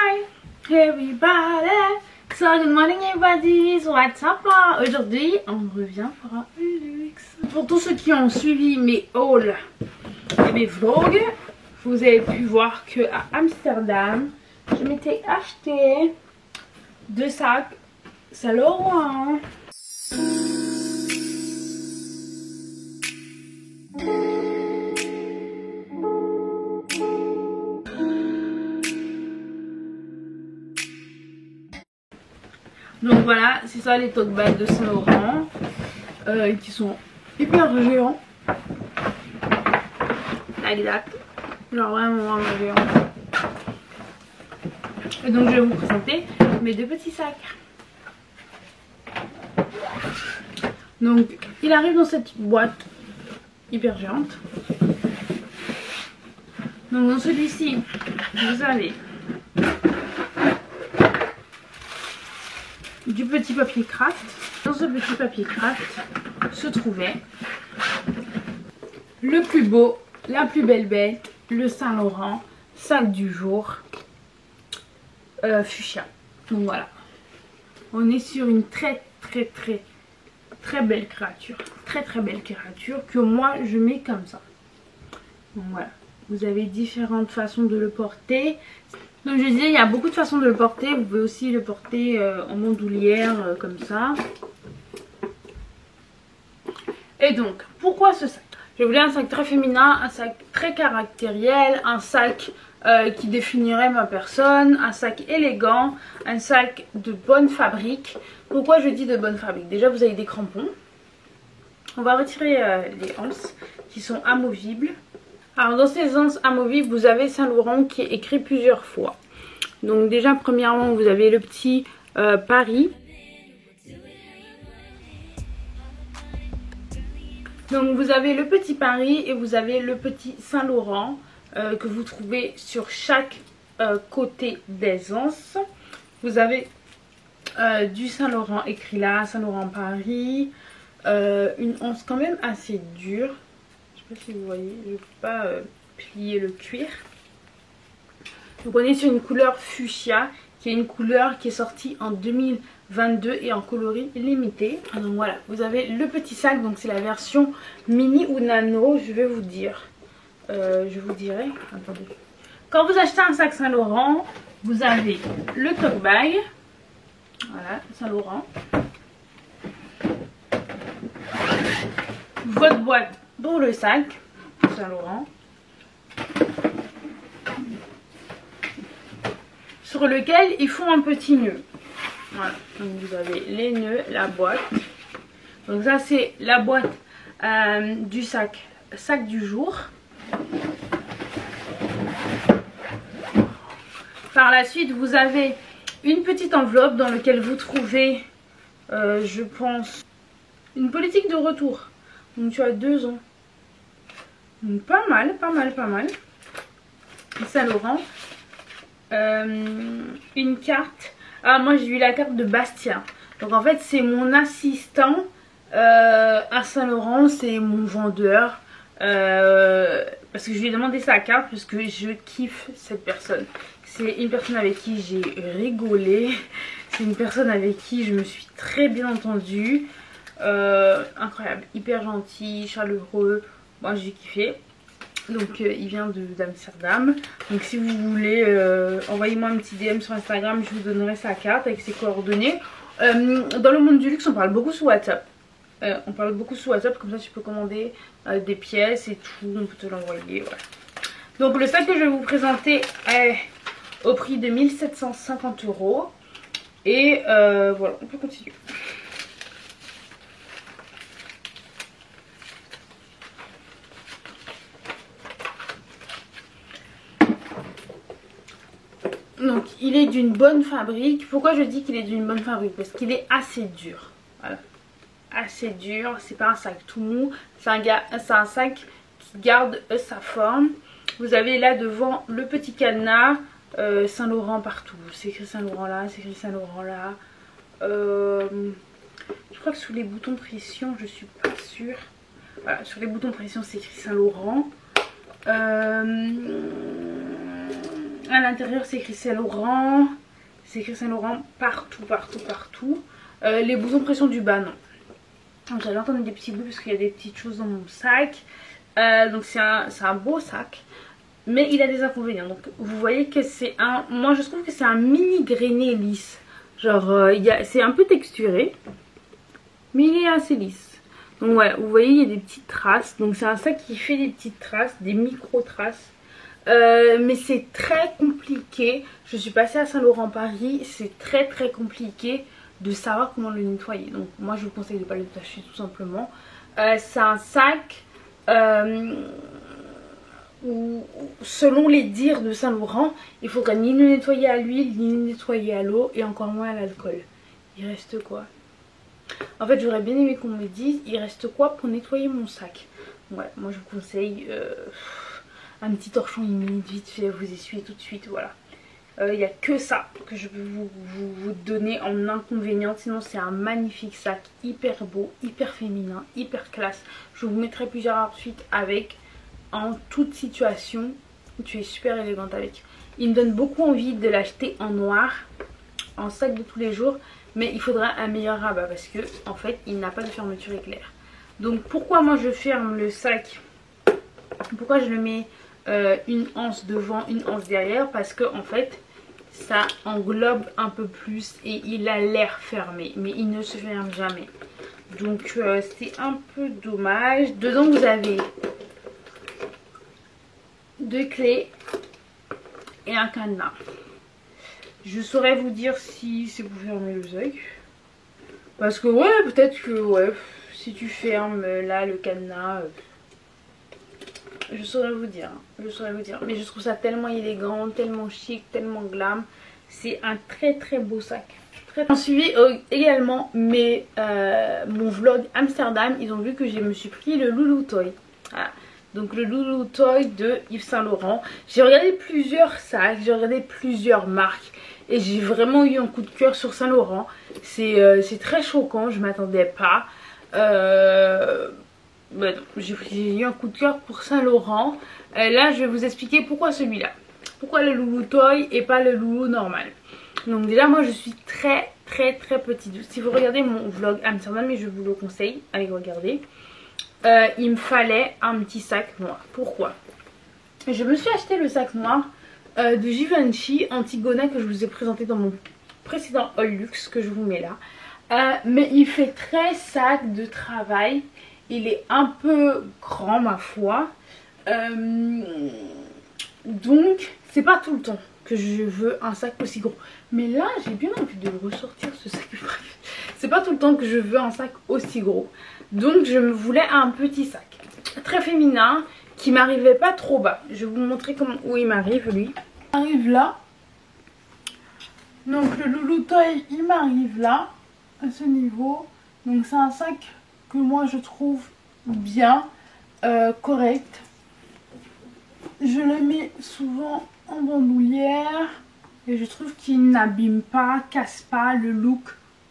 Hi everybody, so good morning everybody, so what's up là? Aujourd'hui on revient pour un luxe. Pour tous ceux qui ont suivi mes hauls et mes vlogs, vous avez pu voir que à Amsterdam je m'étais acheté 2 sacs Saint Laurent. Donc voilà, c'est ça les tote bags de Saint Laurent qui sont hyper géants. Like that. Genre vraiment géants. Et donc je vais vous présenter mes 2 petits sacs. Donc il arrive dans cette boîte hyper géante. Donc dans celui-ci, vous avez du petit papier craft. Dans ce petit papier craft se trouvait le plus beau, la plus belle bête, le Saint Laurent, sac du jour, fuchsia. Donc voilà, on est sur une très belle créature, très belle créature que moi je mets comme ça. Donc voilà, vous avez différentes façons de le porter. Donc je disais, il y a beaucoup de façons de le porter. Vous pouvez aussi le porter en bandoulière comme ça. Et donc, pourquoi ce sac? Je voulais un sac très féminin, un sac très caractériel, un sac qui définirait ma personne, un sac élégant, un sac de bonne fabrique. Pourquoi je dis de bonne fabrique? Déjà, vous avez des crampons. On va retirer les anses qui sont amovibles. Alors dans ces anses amovibles, vous avez Saint Laurent qui est écrit plusieurs fois. Donc déjà premièrement, vous avez le petit Paris. Donc vous avez le petit Paris et vous avez le petit Saint Laurent que vous trouvez sur chaque côté des anses. Vous avez du Saint Laurent écrit là, Saint Laurent Paris. Une anse quand même assez dure. Je sais pas si vous voyez, je ne peux pas plier le cuir. Donc on est sur une couleur fuchsia, qui est une couleur qui est sortie en 2022 et en coloris limité. Donc voilà, vous avez le petit sac, donc c'est la version mini ou nano, je vais vous dire. Je vous dirai, attendez. Quand vous achetez un sac Saint Laurent, vous avez le tote bag, voilà, Saint Laurent. Votre boîte pour le sac Saint Laurent, sur lequel ils font un petit nœud. Voilà, donc vous avez les nœuds, la boîte. Donc ça c'est la boîte du sac du jour. Par la suite vous avez une petite enveloppe dans laquelle vous trouvez je pense une politique de retour. Donc tu as 2 ans. Donc pas mal. Saint Laurent. Une carte. Ah moi j'ai eu la carte de Bastien. Donc en fait c'est mon assistant à Saint Laurent. C'est mon vendeur. Parce que je lui ai demandé sa carte parce que je kiffe cette personne. C'est une personne avec qui j'ai rigolé. C'est une personne avec qui je me suis très bien entendue. Incroyable, hyper gentil, chaleureux. Moi j'ai kiffé. Donc il vient d'Amsterdam. Donc si vous voulez envoyez-moi un petit DM sur Instagram, je vous donnerai sa carte avec ses coordonnées. Dans le monde du luxe on parle beaucoup sous WhatsApp. Comme ça tu peux commander des pièces et tout, on peut te l'envoyer, voilà. Donc le sac que je vais vous présenter est au prix de 1750 €. Et voilà, on peut continuer. Donc il est d'une bonne fabrique. Pourquoi je dis qu'il est d'une bonne fabrique? Parce qu'il est assez dur. Voilà. Assez dur. C'est pas un sac tout mou. C'est un sac qui garde sa forme. Vous avez là devant le petit cadenas. Saint Laurent partout. C'est écrit Saint Laurent là. C'est écrit Saint Laurent là. Je crois que sous les boutons pression, je suis pas sûre. Voilà, sur les boutons pression c'est écrit Saint Laurent. À l'intérieur c'est écrit Saint Laurent. C'est écrit Saint Laurent partout, partout, partout. Les boutons pression du bas, non. J'avais entendu des petits bouts parce qu'il y a des petites choses dans mon sac. Donc c'est un beau sac. Mais il a des inconvénients. Donc vous voyez que c'est un... Moi je trouve que c'est un mini grainé lisse. Genre c'est un peu texturé. Mais il est assez lisse. Donc ouais, vous voyez il y a des petites traces. Donc c'est un sac qui fait des petites traces, des micro traces. Mais c'est très compliqué. Je suis passée à Saint-Laurent Paris. C'est très très compliqué de savoir comment le nettoyer. Donc moi je vous conseille de ne pas le tâcher tout simplement. C'est un sac où selon les dires de Saint-Laurent, il faudra ni le nettoyer à l'huile, ni le nettoyer à l'eau et encore moins à l'alcool. Il reste quoi? En fait j'aurais bien aimé qu'on me dise il reste quoi pour nettoyer mon sac. Ouais, moi je vous conseille un petit torchon humide vite fait, vous essuyez tout de suite, voilà. Il n'y a que ça que je peux vous donner en inconvénient. Sinon c'est un magnifique sac, hyper beau, hyper féminin, hyper classe. Je vous mettrai plusieurs outfits avec. En toute situation, tu es super élégante avec. Il me donne beaucoup envie de l'acheter en noir, en sac de tous les jours. Mais il faudra un meilleur rabat parce que en fait il n'a pas de fermeture éclair. Donc pourquoi moi je ferme le sac? Pourquoi je le mets une anse devant, une anse derrière? Parce que en fait ça englobe un peu plus et il a l'air fermé. Mais il ne se ferme jamais. Donc c'est un peu dommage. Dedans vous avez 2 clés et un cadenas. Je saurais vous dire si c'est pour fermer le sac. Parce que ouais, peut-être que ouais, si tu fermes là le cadenas, je saurais vous dire. Je saurais vous dire. Mais je trouve ça tellement élégant, tellement chic, tellement glam. C'est un très très beau sac. J'en suivi également mon vlog Amsterdam. Ils ont vu que je me suis pris le Loulou Toy. Voilà. Donc le Loulou Toy de Yves Saint Laurent. J'ai regardé plusieurs sacs, j'ai regardé plusieurs marques. Et j'ai vraiment eu un coup de cœur sur Saint Laurent. C'est très choquant, je ne m'attendais pas. J'ai eu un coup de cœur pour Saint Laurent. Là je vais vous expliquer pourquoi celui-là. Pourquoi le Loulou Toy et pas le Loulou normal. Donc déjà moi je suis très très très petite. Si vous regardez mon vlog Amsterdam, mais je vous le conseille, allez regarder. Il me fallait un petit sac noir. Pourquoi? Je me suis acheté le sac noir de Givenchy Antigona que je vous ai présenté dans mon précédent haul luxe que je vous mets là. Mais il fait très sac de travail. Il est un peu grand ma foi. Donc c'est pas tout le temps que je veux un sac aussi gros. Mais là j'ai bien envie de le ressortir ce sac. C'est pas tout le temps que je veux un sac aussi gros. Donc je me voulais un petit sac très féminin qui m'arrivait pas trop bas. Je vais vous montrer où il m'arrive lui. Il m'arrive là. Donc le Loulou Toy il m'arrive là, à ce niveau. Donc c'est un sac que moi je trouve bien, correct. Je le mets souvent en bandoulière et je trouve qu'il n'abîme pas, casse pas le look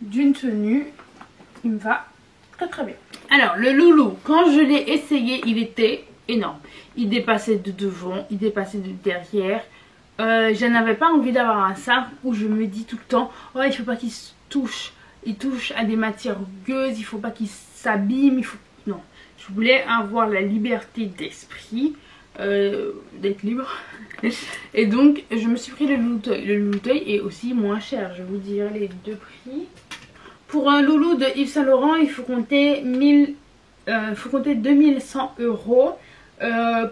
d'une tenue. Il me va très très bien. Alors le Loulou, quand je l'ai essayé, il était énorme. Il dépassait de devant, il dépassait de derrière. Je n'avais pas envie d'avoir un sac où je me dis tout le temps oh il faut pas qu'il se touche. Il touche à des matières rugueuses, il faut pas qu'il s'abîme. Non, je voulais avoir la liberté d'esprit. D'être libre. Et donc je me suis pris le Loulou Toy. Le Loulou Toy est aussi moins cher, je vous dirai les deux prix. Pour un Loulou de Yves Saint Laurent il faut compter 2100 €.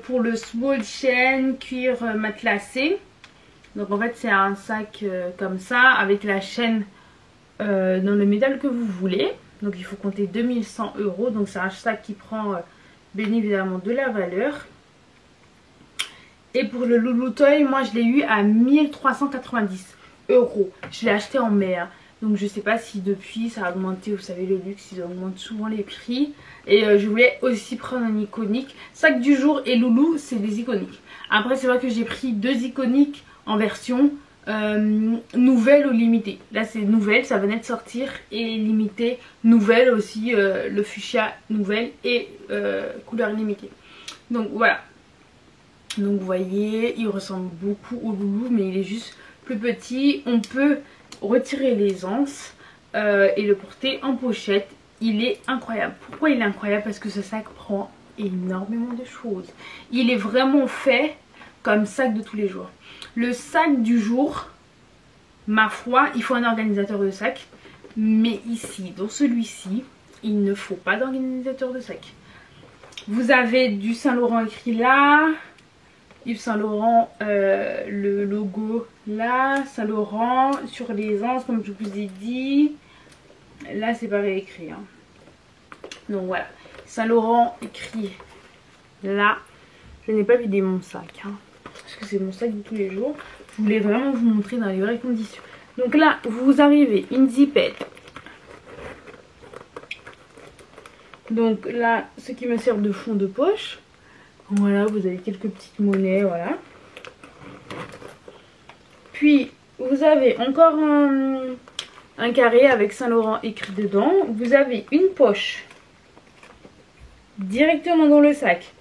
Pour le small chain cuir matelassé. Donc en fait c'est un sac comme ça avec la chaîne dans le métal que vous voulez. Donc il faut compter 2100 €. Donc c'est un sac qui prend bien évidemment de la valeur. Et pour le Loulou Toy, moi je l'ai eu à 1390 €. Je l'ai acheté en mai. Hein. Donc je sais pas si depuis ça a augmenté. Vous savez le luxe ils augmentent souvent les prix. Et je voulais aussi prendre un iconique. Sac du jour et Loulou c'est des iconiques. Après c'est vrai que j'ai pris 2 iconiques en version nouvelle ou limitée. Là c'est nouvelle, ça venait de sortir. Et limitée, nouvelle aussi. Le fuchsia nouvelle et couleur limitée. Donc voilà. Donc vous voyez, il ressemble beaucoup au loulou, mais il est juste plus petit. On peut retirer les anses et le porter en pochette. Il est incroyable. Pourquoi il est incroyable? Parce que ce sac prend énormément de choses. Il est vraiment fait comme sac de tous les jours. Le sac du jour, ma foi, il faut un organisateur de sac. Mais ici, dans celui-ci, il ne faut pas d'organisateur de sac. Vous avez du Saint Laurent écrit là. Yves Saint Laurent, le logo là. Saint Laurent sur les anses, comme je vous ai dit. Là, c'est pareil écrit. Hein. Donc voilà. Saint Laurent écrit là. Je n'ai pas vidé mon sac. Hein, parce que c'est mon sac de tous les jours. Je voulais vraiment vous montrer dans les vraies conditions. Donc là, vous arrivez, une zipette. Donc là, ce qui me sert de fond de poche. Voilà, vous avez quelques petites monnaies, voilà. Puis, vous avez encore un carré avec Saint Laurent écrit dedans. Vous avez une poche directement dans le sac.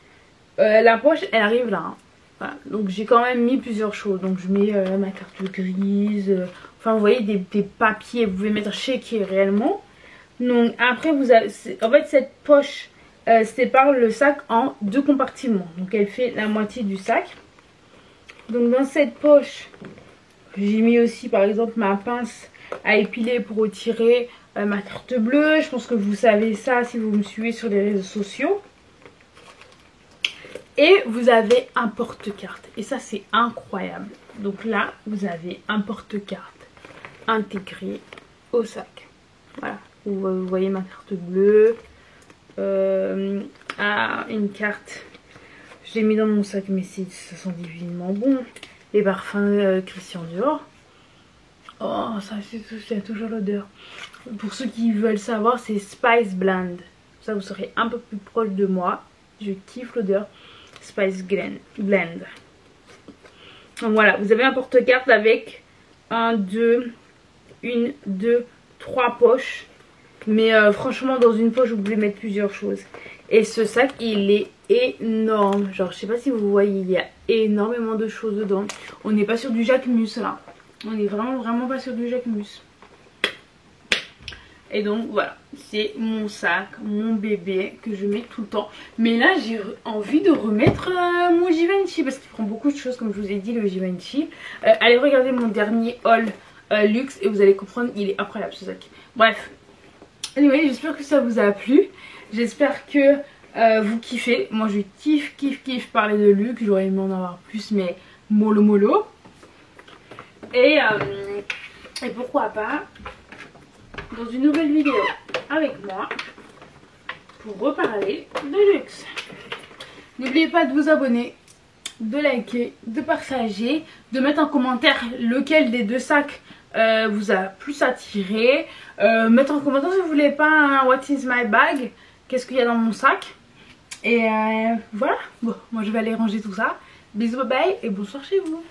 La poche, elle arrive là. Hein. Voilà. Donc j'ai quand même mis plusieurs choses. Donc je mets ma carte grise. Enfin, vous voyez, des papiers. Vous pouvez mettre chéquier réellement. Donc après, vous avez... En fait, cette poche sépare le sac en 2 compartiments. Donc elle fait la moitié du sac. Donc dans cette poche, j'ai mis aussi par exemple ma pince à épiler pour retirer ma carte bleue. Je pense que vous savez ça si vous me suivez sur les réseaux sociaux. Et vous avez un porte-carte. Et ça, c'est incroyable. Donc là, vous avez un porte-carte intégré au sac. Voilà. Vous voyez ma carte bleue. Une carte. Je l'ai mis dans mon sac, mais ça sent divinement bon. Les parfums Christian Dior. Oh, ça, c'est toujours l'odeur. Pour ceux qui veulent savoir, c'est Spice Blend. Ça, vous serez un peu plus proche de moi. Je kiffe l'odeur. Spice Blend. Donc voilà, vous avez un porte-carte avec 1, 2, 3 poches. Mais franchement, dans une poche, vous pouvez mettre plusieurs choses. Et ce sac, il est énorme. Genre, je sais pas si vous voyez, il y a énormément de choses dedans. On n'est pas sur du Jacquemus là. On est vraiment pas sur du Jacquemus. Et donc voilà, c'est mon sac, mon bébé que je mets tout le temps. Mais là, j'ai envie de remettre mon Givenchy parce qu'il prend beaucoup de choses, comme je vous ai dit, le Givenchy. Allez regarder mon dernier haul luxe et vous allez comprendre, il est incroyable ce sac. Bref, anyway, j'espère que ça vous a plu. J'espère que vous kiffez. Moi, je kiffe parler de luxe. J'aurais aimé en avoir plus, mais mollo. Et pourquoi pas dans une nouvelle vidéo avec moi pour reparler de luxe. N'oubliez pas de vous abonner, de liker, de partager, de mettre en commentaire lequel des 2 sacs vous a plus attiré. Mettre en commentaire si vous voulez pas un What is my bag, qu'est-ce qu'il y a dans mon sac. Et voilà, bon, moi je vais aller ranger tout ça. Bisous, bye bye et bonsoir chez vous.